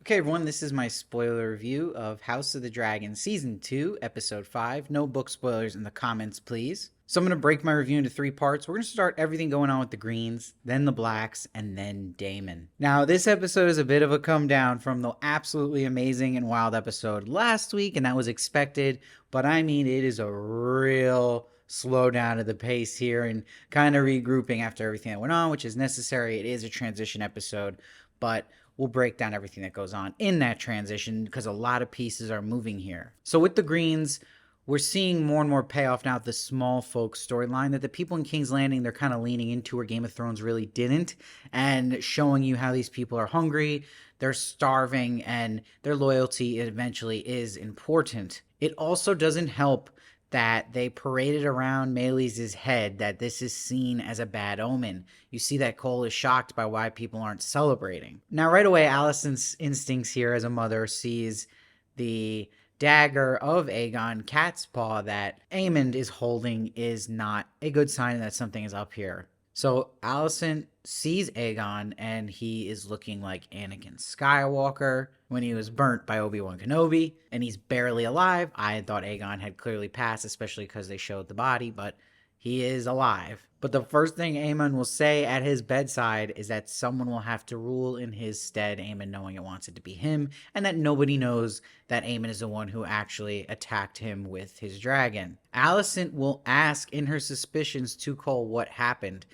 Okay, everyone, this is my spoiler review of House of the Dragon Season 2, Episode 5. No book spoilers in the comments, please. So I'm going to break my review into three parts. We're going to start everything going on with the Greens, then the Blacks, and then Daemon. Now, this episode is a bit of a come down from the absolutely amazing and wild episode last week, and that was expected, but I mean, it is a real slow down of the pace here and kind of regrouping after everything that went on, which is necessary. It is a transition episode, but we'll break down everything that goes on in that transition because a lot of pieces are moving here. So with the Greens, we're seeing more and more payoff now, the small folk storyline that the people in King's Landing, they're kind of leaning into where Game of Thrones really didn't, and showing you how these people are hungry, they're starving, and their loyalty eventually is important. It also doesn't help that they paraded around Meleys' head that this is seen as a bad omen. You see that Cole is shocked by why people aren't celebrating. Now, right away, Alicent's instincts here as a mother sees the dagger of Aegon, cat's paw, that Aemond is holding is not a good sign that something is up here. So Alicent sees Aegon, and he is looking like Anakin Skywalker when he was burnt by Obi-Wan Kenobi, and he's barely alive. I thought Aegon had clearly passed, especially because they showed the body, but he is alive. But the first thing Aemon will say at his bedside is that someone will have to rule in his stead, Aemon knowing it wants it to be him, and that nobody knows that Aemon is the one who actually attacked him with his dragon. Alicent will ask in her suspicions to Cole what happened,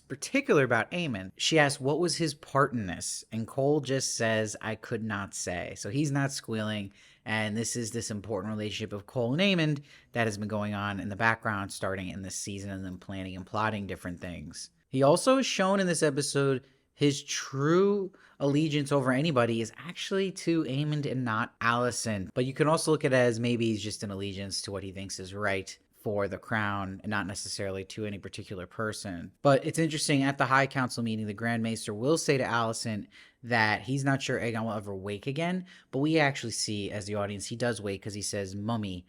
particular about Aemon. She asks, what was his part in this? And Cole just says, I could not say. So he's not squealing. And this is this important relationship of Cole and Aemond that has been going on in the background starting in this season, and then planning and plotting different things. He also is shown in this episode his true allegiance over anybody is actually to Aemond and not Alicent. But you can also look at it as maybe he's just an allegiance to what he thinks is right for the crown and not necessarily to any particular person. But it's interesting, at the High Council meeting, the Grand Maester will say to Alicent that he's not sure Aegon will ever wake again, but we actually see, as the audience, he does wake because he says mummy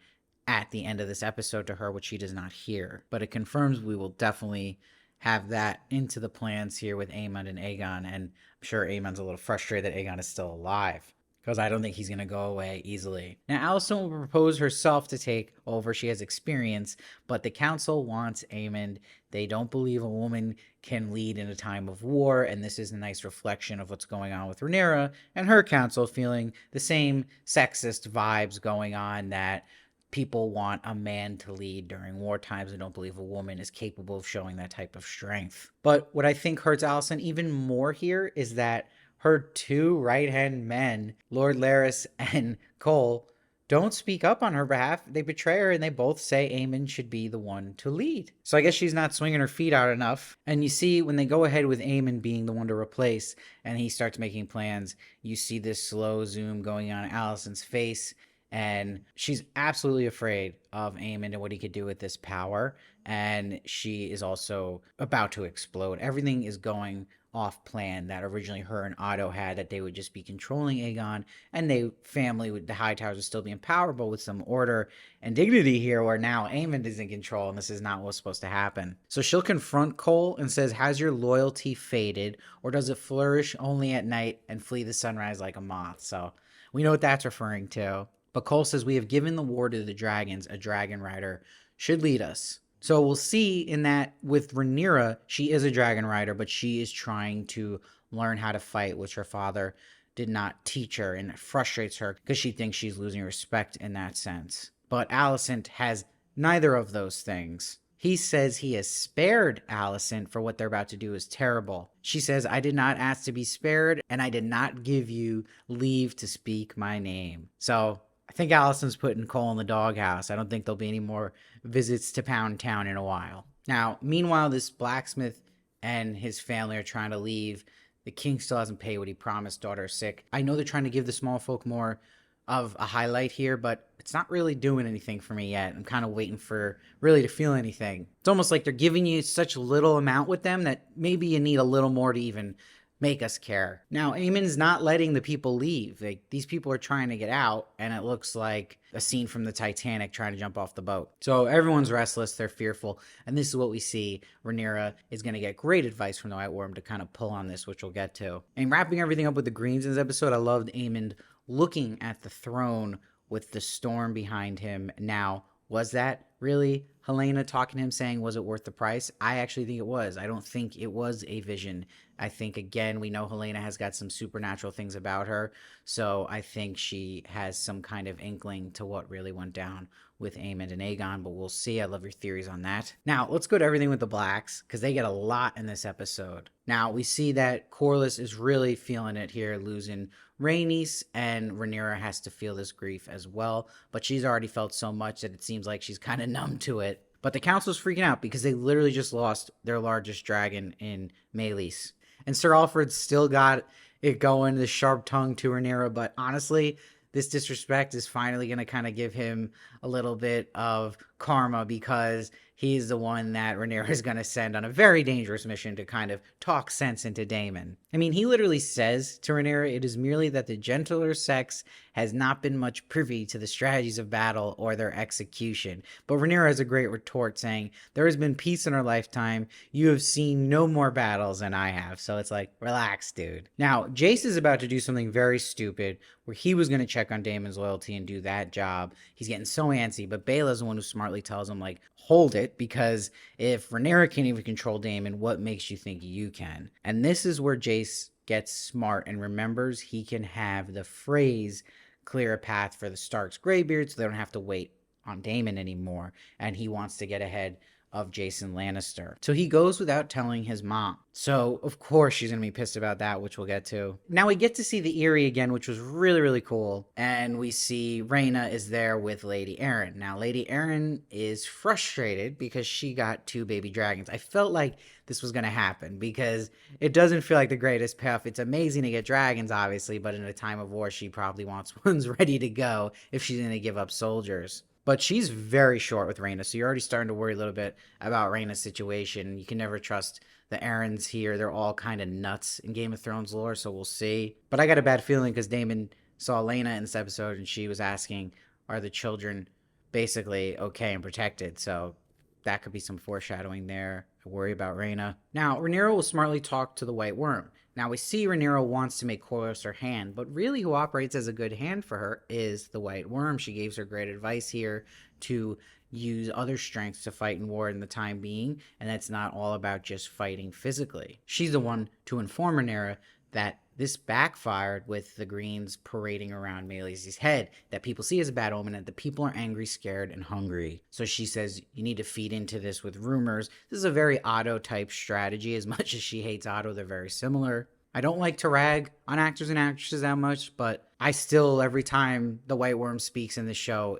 at the end of this episode to her, which she does not hear. But it confirms we will definitely have that into the plans here with Aemon and Aegon, and I'm sure Aemon's a little frustrated that Aegon is still alive, because I don't think he's going to go away easily. Now, Alicent will propose herself to take over. She has experience, but the council wants Aemond. They don't believe a woman can lead in a time of war, and this is a nice reflection of what's going on with Rhaenyra and her council, feeling the same sexist vibes going on, that people want a man to lead during war times and don't believe a woman is capable of showing that type of strength. But what I think hurts Alicent even more here is that her two right-hand men, Lord Larys and Cole, don't speak up on her behalf. They betray her, and they both say Aemon should be the one to lead. So I guess she's not swinging her feet out enough. And you see, when they go ahead with Aemon being the one to replace, and he starts making plans, you see this slow zoom going on Alicent's face, and she's absolutely afraid of Aemon and what he could do with this power. And she is also about to explode. Everything is going off plan that originally her and Otto had, that they would just be controlling Aegon, and they family with the Hightowers would still be in power, but with some order and dignity here, where now Aemond is in control, and this is not what's supposed to happen. So she'll confront Cole and says, has your loyalty faded, or does it flourish only at night and flee the sunrise like a moth? So we know what that's referring to. But Cole says, we have given the war to the dragons. A dragon rider should lead us. So we'll see in that with Rhaenyra, she is a dragon rider, but she is trying to learn how to fight, which her father did not teach her, and it frustrates her because she thinks she's losing respect in that sense. But Alicent has neither of those things. He says he has spared Alicent for what they're about to do is terrible. She says, I did not ask to be spared, and I did not give you leave to speak my name. So I think Alicent's putting Cole in the doghouse. I don't think there'll be any more visits to Pound Town in a while. Now, meanwhile, this blacksmith and his family are trying to leave. The king still hasn't paid what he promised. Daughter is sick. I know they're trying to give the small folk more of a highlight here, but it's not really doing anything for me yet. I'm kind of waiting for really to feel anything. It's almost like they're giving you such little amount with them that maybe you need a little more to even make us care. Now, Aemon's not letting the people leave. Like, these people are trying to get out, and it looks like a scene from the Titanic trying to jump off the boat. So everyone's restless, they're fearful, and this is what we see. Rhaenyra is going to get great advice from the White Worm to kind of pull on this, which we'll get to. And wrapping everything up with the Greens in this episode, I loved Aemon looking at the throne with the storm behind him. Now, was that really Helaena talking to him saying, was it worth the price? I actually think it was. I don't think it was a vision. I think, again, we know Helaena has got some supernatural things about her, so I think she has some kind of inkling to what really went down with Aemon and Aegon, but we'll see. I love your theories on that. Now, let's go to everything with the Blacks, because they get a lot in this episode. Now, we see that Corlys is really feeling it here, losing Rhaenys, and Rhaenyra has to feel this grief as well, but she's already felt so much that it seems like she's kind of numb to it. But the council's freaking out because they literally just lost their largest dragon in Meleys. And Sir Alfred's still got it going, the sharp tongue to Rhaenyra, but honestly, this disrespect is finally going to kind of give him a little bit of karma because he's the one that Rhaenyra is going to send on a very dangerous mission to kind of talk sense into Daemon. I mean, he literally says to Rhaenyra, it is merely that the gentler sex has not been much privy to the strategies of battle or their execution. But Rhaenyra has a great retort saying, there has been peace in our lifetime. You have seen no more battles than I have. So it's like, relax, dude. Now, Jace is about to do something very stupid where he was going to check on Daemon's loyalty and do that job. He's getting so antsy, but Baela's the one who smartly tells him, like, hold it, because if Rhaenyra can't even control Daemon, what makes you think you can? And this is where Jace gets smart and remembers he can have the phrase clear a path for the Stark's Greybeard so they don't have to wait on Daemon anymore, and he wants to get ahead of Jason Lannister. So he goes without telling his mom. So, of course, she's going to be pissed about that, which we'll get to. Now we get to see the Eyrie again, which was really, really cool. And we see Rhaena is there with Lady Arryn. Now, Lady Arryn is frustrated because she got 2 baby dragons. I felt like this was going to happen because it doesn't feel like the greatest payoff. It's amazing to get dragons, obviously, but in a time of war, she probably wants ones ready to go if she's going to give up soldiers. But she's very short with Rhaena, so you're already starting to worry a little bit about Rhaena's situation. You can never trust the Arryns here. They're all kind of nuts in Game of Thrones lore, so we'll see. But I got a bad feeling because Daemon saw Lena in this episode, and she was asking, are the children basically okay and protected? So that could be some foreshadowing there. I worry about Rhaena. Now, Rhaenyra will smartly talk to the White Worm. Now, we see Rhaenyra wants to make Corlys her hand, but really who operates as a good hand for her is the White Worm. She gives her great advice here to use other strengths to fight in war in the time being, and that's not all about just fighting physically. She's the one to inform Rhaenyra that this backfired with the Greens parading around Meleys' head, that people see as a bad omen, and the people are angry, scared, and hungry. So she says, you need to feed into this with rumors. This is a very Otto-type strategy. As much as she hates Otto, they're very similar. I don't like to rag on actors and actresses that much, but I still, every time the White Worm speaks in the show,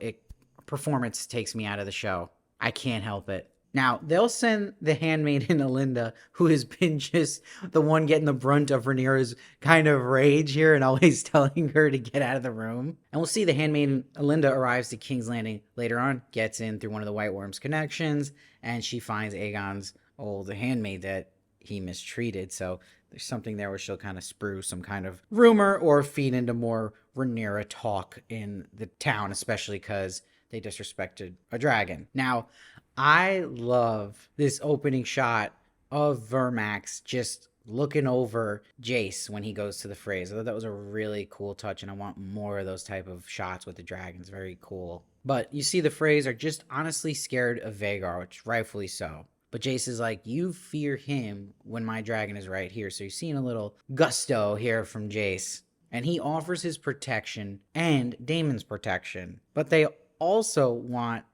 performance takes me out of the show. I can't help it. Now, they'll send the handmaiden Alinda, who has been just the one getting the brunt of Rhaenyra's kind of rage here and always telling her to get out of the room. And we'll see the handmaiden Alinda arrives to King's Landing later on, gets in through one of the White Worm's connections, and she finds Aegon's old handmaid that he mistreated. So there's something there where she'll kind of sprue some kind of rumor or feed into more Rhaenyra talk in the town, especially because they disrespected a dragon. Now, I love this opening shot of Vermax just looking over Jace when he goes to the phrase. I thought that was a really cool touch, and I want more of those type of shots with the dragons. Very cool. But you see the phrase are just honestly scared of Vhagar, which rightfully so. But Jace is like, you fear him when my dragon is right here. So you're seeing a little gusto here from Jace. And he offers his protection and Daemon's protection. But they also want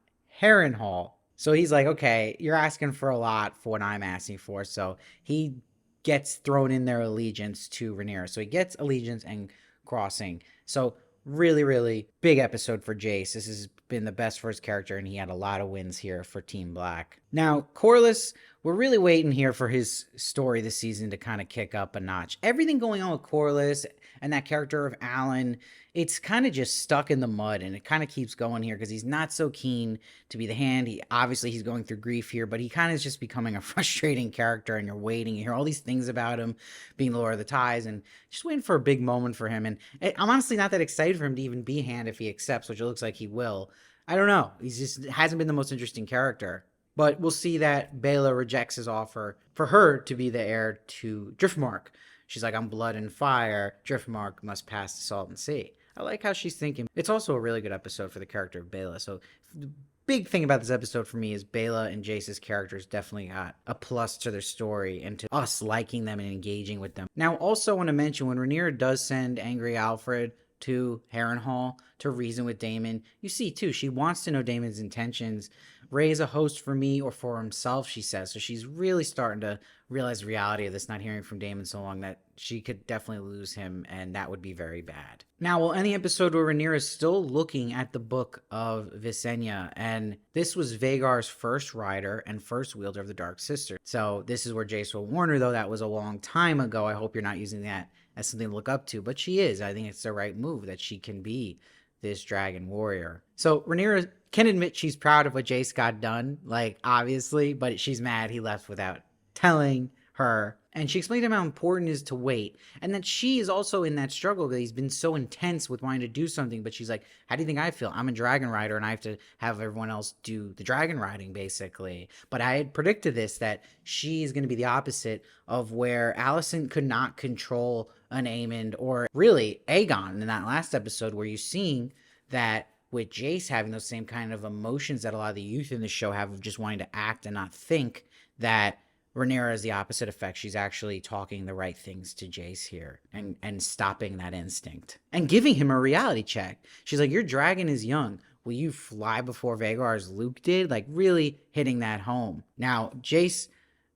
Harrenhal. So he's like, okay, you're asking for a lot for what I'm asking for. So he gets thrown in their allegiance to Rhaenyra. So he gets allegiance and crossing. So really, really big episode for Jace. This has been the best for his character, and he had a lot of wins here for Team Black. Now, Corlys, we're really waiting here for his story this season to kind of kick up a notch. Everything going on with Corlys And that character of Alan, it's kind of just stuck in the mud, and it kind of keeps going here because he's not so keen to be the hand. He's going through grief here, but he kind of is just becoming a frustrating character, and you're waiting. You hear all these things about him being the Lord of the Ties, and just waiting for a big moment for him. And I'm honestly not that excited for him to even be hand if he accepts, which it looks like he will. I don't know. He's just hasn't been the most interesting character. But we'll see that Baela rejects his offer for her to be the heir to Driftmark. She's like, I'm blood and fire. Driftmark must pass the Salton Sea. I like how she's thinking. It's also a really good episode for the character of Baela. So the big thing about this episode for me is Baela and Jace's characters definitely got a plus to their story and to us liking them and engaging with them. Now, also want to mention when Rhaenyra does send angry Alfred to Harrenhal to reason with Daemon, you see too, she wants to know Daemon's intentions. Raise a host for me or for himself, she says. So she's really starting to realize the reality of this, not hearing from Daemon so long, that she could definitely lose him, and that would be very bad. Now, we'll end the episode where Rhaenyra is still looking at the Book of Visenya, and this was Vhagar's first rider and first wielder of the Dark Sister. So this is where Jace will warn her, though that was a long time ago. I hope you're not using that as something to look up to, but she is. I think it's the right move that she can be this dragon warrior. So Rhaenyra can admit she's proud of what Jace got done, like, obviously, but she's mad he left without telling her. And she explained to him how important it is to wait, and that she is also in that struggle that he's been so intense with wanting to do something, but she's like, how do you think I feel? I'm a dragon rider, and I have to have everyone else do the dragon riding, basically. But I had predicted this, that she is going to be the opposite of where Alicent could not control an Aemond, or really Aegon in that last episode, where you're seeing that with Jace having those same kind of emotions that a lot of the youth in the show have of just wanting to act and not think, that Rhaenyra is the opposite effect. She's actually talking the right things to Jace here and stopping that instinct and giving him a reality check. She's like, your dragon is young. Will you fly before Vhagar as Luke did? Like, really hitting that home. Now, Jace,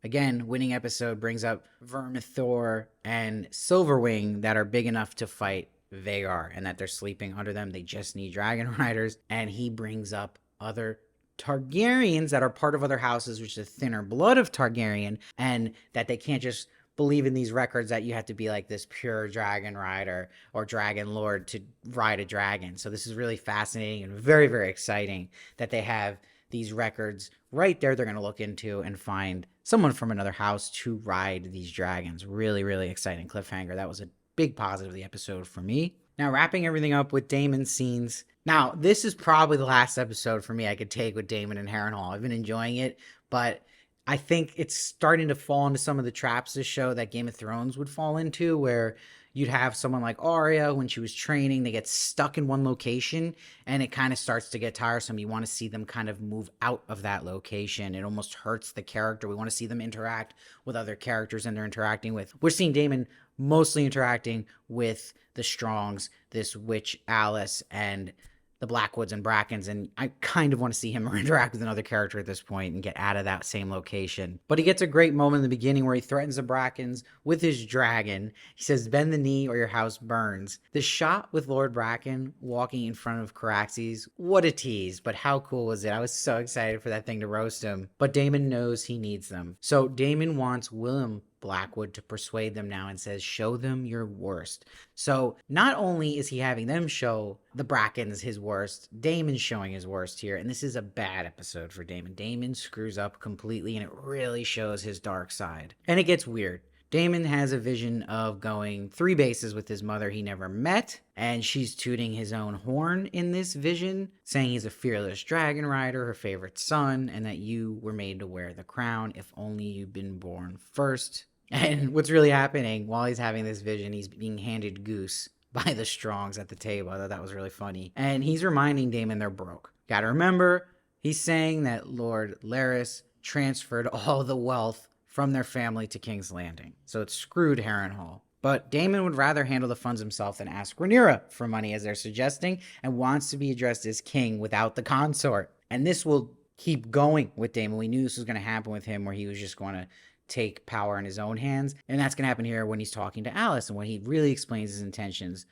again, winning episode, brings up Vermithor and Silverwing that are big enough to fight Vhagar, and that they're sleeping under them. They just need dragon riders. And he brings up other Targaryens that are part of other houses, which is the thinner blood of Targaryen, and that they can't just believe in these records that you have to be like this pure dragon rider or dragon lord to ride a dragon. So this is really fascinating and very, very exciting that they have these records right there they're going to look into and find someone from another house to ride these dragons. Really, really exciting cliffhanger. That was a big positive of the episode for me. Now, wrapping everything up with Daemon's scenes. Now, this is probably the last episode for me I could take with Daemon and Harrenhal. I've been enjoying it, but I think it's starting to fall into some of the traps this show that Game of Thrones would fall into, where you'd have someone like Arya, when she was training, they get stuck in one location, and it kind of starts to get tiresome. You want to see them kind of move out of that location. It almost hurts the character. We want to see them interact with other characters and they're interacting with. We're seeing Daemon mostly interacting with the Strongs, this witch Alice, and the Blackwoods and Brackens, and I kind of want to see him interact with another character at this point and get out of that same location. But he gets a great moment in the beginning where he threatens the Brackens with his dragon. He says, bend the knee or your house burns. The shot with Lord Bracken walking in front of Caraxes, what a tease, but how cool was it? I was so excited for that thing to roast him. But Daemon knows he needs them. So Daemon wants Willem Blackwood to persuade them now and says, show them your worst. So not only is he having them show the Brackens his worst, Daemon's showing his worst here, and this is a bad episode for Daemon. Daemon screws up completely, and it really shows his dark side. And it gets weird. Daemon has a vision of going 3 bases with his mother he never met, and she's tooting his own horn in this vision, saying he's a fearless dragon rider, her favorite son, and that you were made to wear the crown if only you'd been born first. And what's really happening while he's having this vision, he's being handed goose by the Strongs at the table. I thought that was really funny. And he's reminding Daemon they're broke. Gotta remember, he's saying that Lord Larys transferred all the wealth from their family to King's Landing. So it's screwed Harrenhal. But Daemon would rather handle the funds himself than ask Rhaenyra for money, as they're suggesting, and wants to be addressed as king without the consort. And this will keep going with Daemon. We knew this was going to happen with him, where he was just going to take power in his own hands. And that's going to happen here when he's talking to Alice and when he really explains his intentions.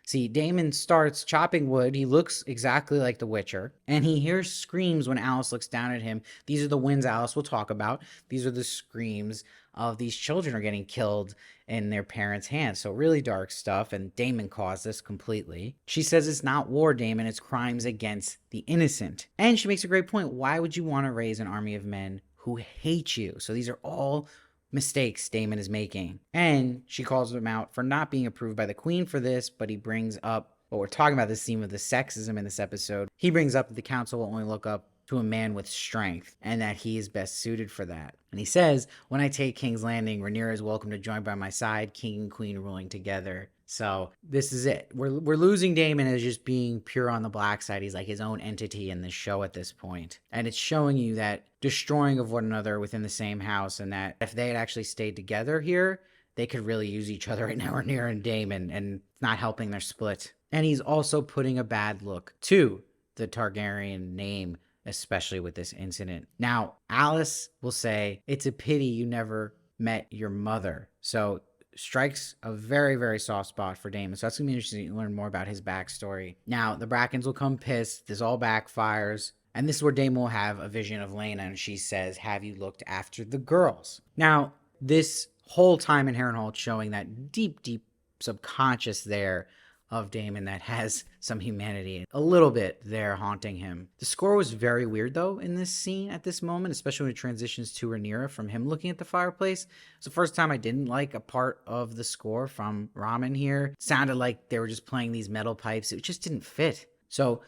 See, Daemon starts chopping wood. He looks exactly like the Witcher, and he hears screams when Alice looks down at him. These are the winds Alice will talk about. These are the screams of these children are getting killed in their parents' hands. So really dark stuff, and Daemon caused this completely. She says it's not war, Daemon, it's crimes against the innocent. And she makes a great point. Why would you want to raise an army of men who hate you? So these are all mistakes Daemon is making. And she calls him out for not being approved by the queen for this, but he brings up what we're talking about, this theme of the sexism in this episode. He brings up that the council will only look up to a man with strength and that he is best suited for that. And he says, when I take King's Landing, Rhaenyra is welcome to join by my side, king and queen ruling together. So this is it. We're losing Daemon as just being pure on the black side. He's like his own entity in this show at this point. And it's showing you that destroying of one another within the same house, and that if they had actually stayed together here, they could really use each other right now, Rhaenyra and Daemon, and not helping their split. And he's also putting a bad look to the Targaryen name, especially with this incident. Now, Alice will say, it's a pity you never met your mother. So strikes a very, very soft spot for Daemon. So that's going to be interesting to learn more about his backstory. Now, the Brackens will come pissed. This all backfires. And this is where Daemon will have a vision of Laena, and she says, have you looked after the girls? Now, this whole time in Harrenhal, it's showing that deep, deep subconscious there of Daemon that has some humanity, a little bit there haunting him. The score was very weird though in this scene at this moment, especially when it transitions to Rhaenyra from him looking at the fireplace. It's the first time I didn't like a part of the score from Ramen here. It sounded like they were just playing these metal pipes. It just didn't fit. So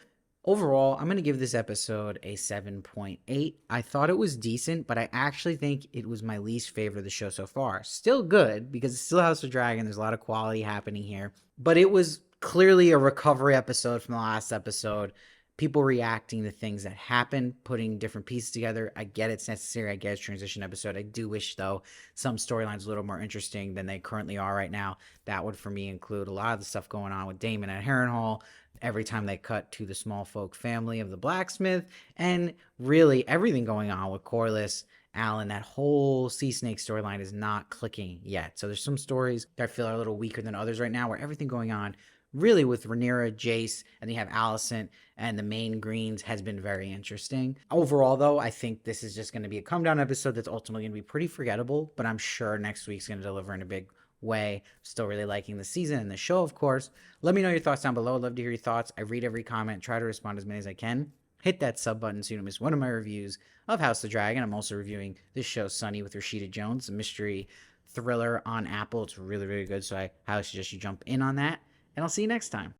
overall, I'm going to give this episode a 7.8. I thought it was decent, but I actually think it was my least favorite of the show so far. Still good, because it's still House of Dragon. There's a lot of quality happening here. But it was clearly a recovery episode from the last episode. People reacting to things that happened, putting different pieces together. I get it's necessary. I get it's a transition episode. I do wish, though, some storylines a little more interesting than they currently are right now. That would, for me, include a lot of the stuff going on with Daemon at Harrenhal, every time they cut to the small folk family of the blacksmith, and really everything going on with Corlys, Alan. That whole Sea Snake storyline is not clicking yet. So there's some stories that I feel are a little weaker than others right now, where everything going on really with Rhaenyra, Jace, and then you have Alicent and the main Greens has been very interesting. Overall, though, I think this is just going to be a come down episode that's ultimately going to be pretty forgettable, but I'm sure next week's going to deliver in a big way. Still really liking the season and the show, of course. Let me know your thoughts down below. I'd love to hear your thoughts. I read every comment, try to respond as many as I can. Hit that sub button so you don't miss one of my reviews of House of Dragon. I'm also reviewing this show, Sunny, with Rashida Jones, a mystery thriller on Apple. It's really, really good, so I highly suggest you jump in on that. And I'll see you next time.